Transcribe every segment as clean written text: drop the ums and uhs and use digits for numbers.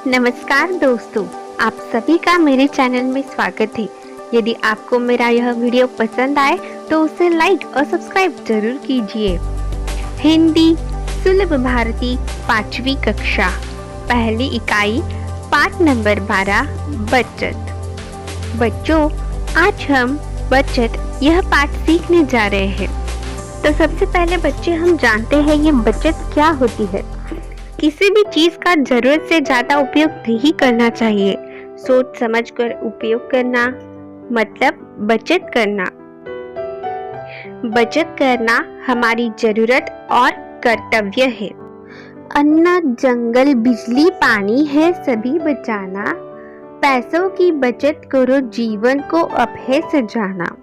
नमस्कार दोस्तों, आप सभी का मेरे चैनल में स्वागत है। यदि आपको मेरा यह वीडियो पसंद आए तो उसे लाइक और सब्सक्राइब जरूर कीजिए। हिंदी सुलभ भारती 5वीं कक्षा, पहली इकाई, पाठ नंबर 12, बचत। बच्चों, आज हम बचत यह पाठ सीखने जा रहे हैं। तो सबसे पहले बच्चे हम जानते हैं ये बचत क्या होती है। किसी भी चीज का जरूरत से ज्यादा उपयोग नहीं करना चाहिए। सोच समझकर उपयोग करना मतलब बचत करना। बचत करना हमारी जरूरत और कर्तव्य है। अन्न, जंगल, बिजली, पानी है सभी बचाना। पैसों की बचत करो, जीवन को अब है सजाना।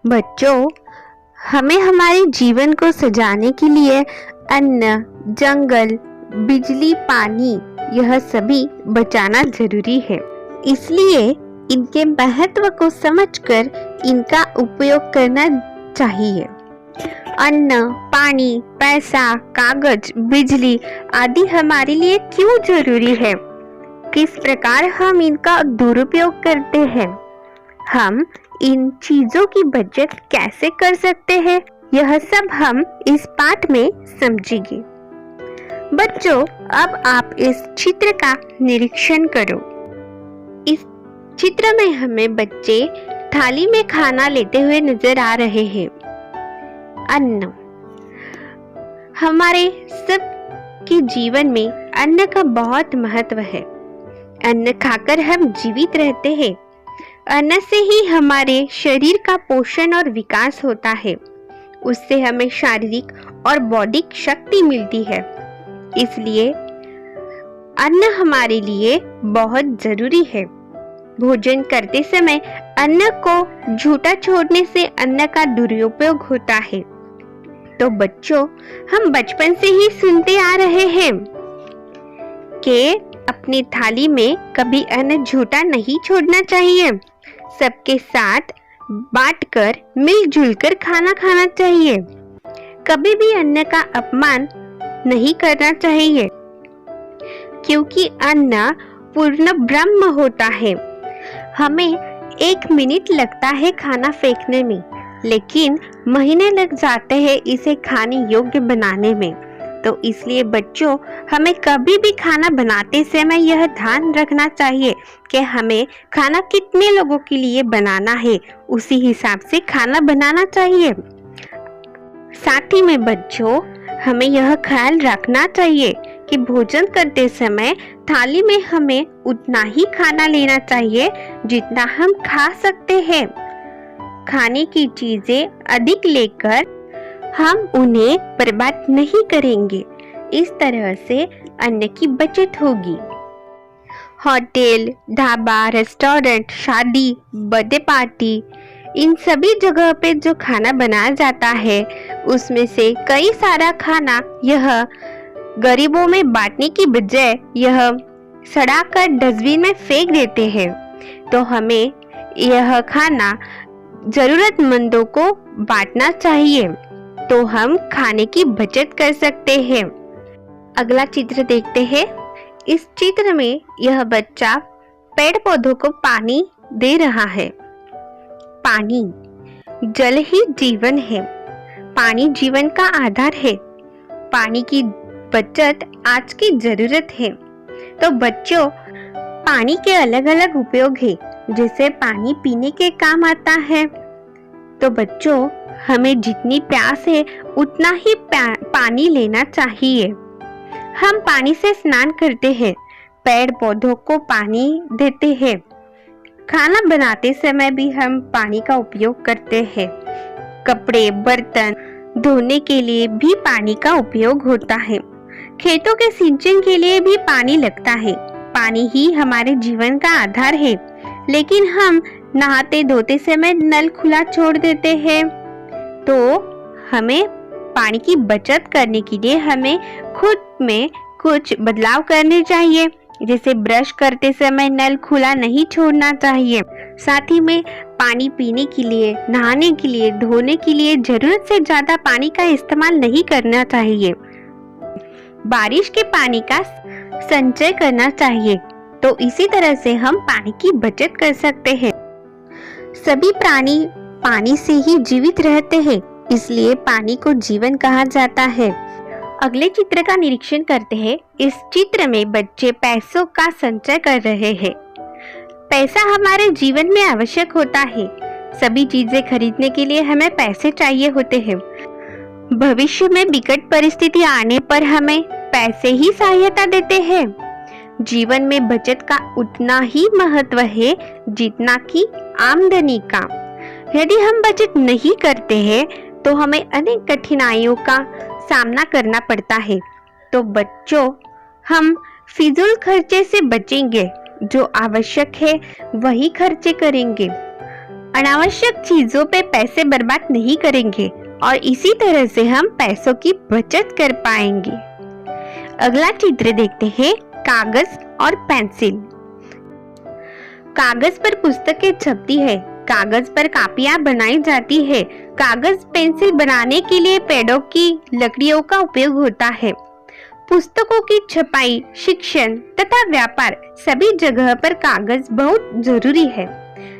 बच्चों, हमें हमारे जीवन को सजाने के लिए अन्न, जंगल, बिजली, पानी यह सभी बचाना जरूरी है। इसलिए इनके महत्व को समझकर इनका उपयोग करना चाहिए। अन्न, पानी, पैसा, कागज, बिजली आदि हमारे लिए क्यों जरूरी है? किस प्रकार हम इनका दुरुपयोग करते हैं? हम इन चीजों की बचत कैसे कर सकते हैं? यह सब हम इस पाठ में समझेंगे। बच्चों, अब आप इस चित्र का निरीक्षण करो। इस चित्र में हमें बच्चे थाली में खाना लेते हुए नजर आ रहे हैं। अन्न हमारे सब के जीवन में अन्न का बहुत महत्व है। अन्न खाकर हम जीवित रहते हैं। अन्न से ही हमारे शरीर का पोषण और विकास होता है। उससे हमें शारीरिक और बौद्धिक शक्ति मिलती है। इसलिए अन्न हमारे लिए बहुत जरूरी है। भोजन करते समय अन्न को झूठा छोड़ने से अन्न का दुरुपयोग होता है। तो बच्चों, हम बचपन से ही सुनते आ रहे हैं कि अपनी थाली में कभी अन्न झूठा नहीं छोड़ना चाहिए। सबके साथ बांटकर मिलजुल कर खाना खाना चाहिए। कभी भी अन्न का अपमान नहीं करना चाहिए, क्योंकि अन्न पूर्ण ब्रह्म होता है। हमें 1 मिनट लगता है खाना फेंकने में, लेकिन महीने लग जाते हैं इसे खाने योग्य बनाने में। तो इसलिए बच्चों, हमें कभी भी खाना बनाते समय यह ध्यान रखना चाहिए कि हमें खाना कितने लोगों के लिए बनाना है, उसी हिसाब से खाना बनाना चाहिए। साथ ही में बच्चों, हमें यह ख्याल रखना चाहिए कि भोजन करते समय थाली में हमें उतना ही खाना लेना चाहिए जितना हम खा सकते हैं। खाने की चीजें अधिक लेकर हम उन्हें बर्बाद नहीं करेंगे। इस तरह से अन्न की बचत होगी। होटल, ढाबा, रेस्टोरेंट, शादी, बर्थडे पार्टी, इन सभी जगह पे जो खाना बनाया जाता है उसमें से कई सारा खाना यह गरीबों में बांटने की बजाय यह सड़ाकर डस्टबिन में फेंक देते हैं। तो हमें यह खाना जरूरतमंदों को बांटना चाहिए, तो हम खाने की बचत कर सकते हैं। अगला चित्र देखते हैं। इस चित्र में यह बच्चा पेड़ पौधों को पानी दे रहा है। पानी, जल ही जीवन है। पानी जीवन का आधार है। पानी की बचत आज की जरूरत है। तो बच्चों, पानी के अलग अलग उपयोग है। जैसे पानी पीने के काम आता है। तो बच्चों, हमें जितनी प्यास है उतना ही पानी लेना चाहिए। हम पानी से स्नान करते हैं, पेड़ पौधों को पानी देते हैं। खाना बनाते समय भी हम पानी का उपयोग करते हैं। कपड़े, बर्तन धोने के लिए भी पानी का उपयोग होता है। खेतों के सिंचाई के लिए भी पानी लगता है। पानी ही हमारे जीवन का आधार है, लेकिन हम नहाते धोते समय नल खुला छोड़ देते हैं। तो हमें पानी की बचत करने के लिए हमें खुद में कुछ बदलाव करने चाहिए। जैसे ब्रश करते समय नल खुला नहीं छोड़ना चाहिए। साथ ही में पानी पीने के लिए, नहाने के लिए, धोने के लिए जरूरत से ज्यादा पानी का इस्तेमाल नहीं करना चाहिए। बारिश के पानी का संचय करना चाहिए। तो इसी तरह से हम पानी की बचत कर सकते हैं। सभी प्राणी पानी से ही जीवित रहते हैं, इसलिए पानी को जीवन कहा जाता है। अगले चित्र का निरीक्षण करते हैं। इस चित्र में बच्चे पैसों का संचय कर रहे हैं। पैसा हमारे जीवन में आवश्यक होता है। सभी चीजें खरीदने के लिए हमें पैसे चाहिए होते हैं। भविष्य में विकट परिस्थिति आने पर हमें पैसे ही सहायता देते हैं। जीवन में बचत का उतना ही महत्व है जितना कि आमदनी का। यदि हम बचत नहीं करते हैं तो हमें अनेक कठिनाइयों का सामना करना पड़ता है। तो बच्चों, हम फिजूल खर्चे से बचेंगे। जो आवश्यक है वही खर्चे करेंगे। अनावश्यक चीजों पे पैसे बर्बाद नहीं करेंगे और इसी तरह से हम पैसों की बचत कर पाएंगे। अगला चित्र देखते हैं, कागज और पेंसिल। कागज पर पुस्तकें छपती है, कागज पर कापियां बनाई जाती है। कागज पेंसिल बनाने के लिए पेड़ों की लकड़ियों का उपयोग होता है। पुस्तकों की छपाई, शिक्षण तथा व्यापार सभी जगह पर कागज बहुत जरूरी है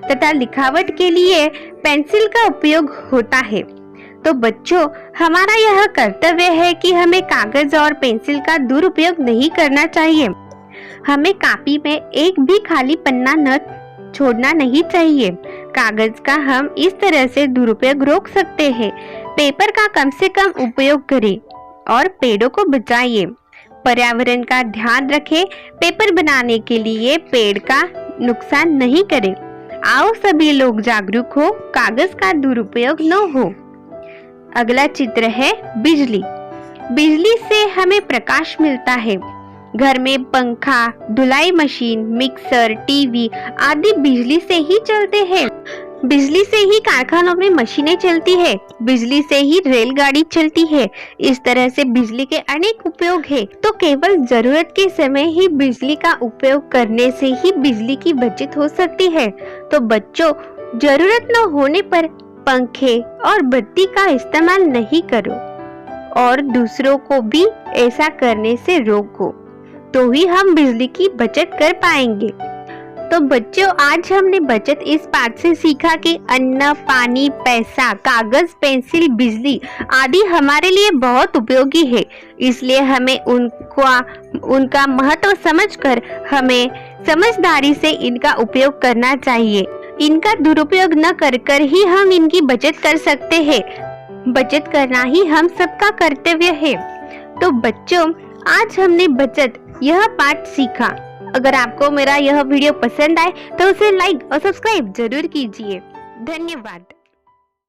तथा लिखावट के लिए पेंसिल का उपयोग होता है। तो बच्चों, हमारा यह कर्तव्य है कि हमें कागज और पेंसिल का दुरुपयोग नहीं करना चाहिए। हमें कापी में एक भी खाली पन्ना न छोड़ना नहीं चाहिए। कागज का हम इस तरह से दुरुपयोग रोक सकते हैं। पेपर का कम से कम उपयोग करें और पेड़ों को बचाइए। पर्यावरण का ध्यान रखें। पेपर बनाने के लिए पेड़ का नुकसान नहीं करें। आओ सभी लोग जागरूक हो, कागज का दुरुपयोग न हो। अगला चित्र है बिजली। बिजली से हमें प्रकाश मिलता है। घर में पंखा, धुलाई मशीन, मिक्सर, टीवी आदि बिजली से ही चलते हैं। बिजली से ही कारखानों में मशीनें चलती है। बिजली से ही रेलगाड़ी चलती है। इस तरह से बिजली के अनेक उपयोग है। तो केवल जरूरत के समय ही बिजली का उपयोग करने से ही बिजली की बचत हो सकती है। तो बच्चों, जरूरत न होने पर पंखे और बत्ती का इस्तेमाल नहीं करो और दूसरों को भी ऐसा करने से रोको, तो ही हम बिजली की बचत कर पाएंगे। तो बच्चों, आज हमने बचत इस पाठ से सीखा कि अन्न, पानी, पैसा, कागज, पेंसिल, बिजली आदि हमारे लिए बहुत उपयोगी है। इसलिए हमें उनका महत्व समझकर हमें समझदारी से इनका उपयोग करना चाहिए। इनका दुरुपयोग न कर ही हम इनकी बचत कर सकते हैं। बचत करना ही हम सबका कर्तव्य है। तो बच्चों, आज हमने बचत यह पाठ सीखा। अगर आपको मेरा यह वीडियो पसंद आए तो उसे लाइक और सब्सक्राइब जरूर कीजिए। धन्यवाद।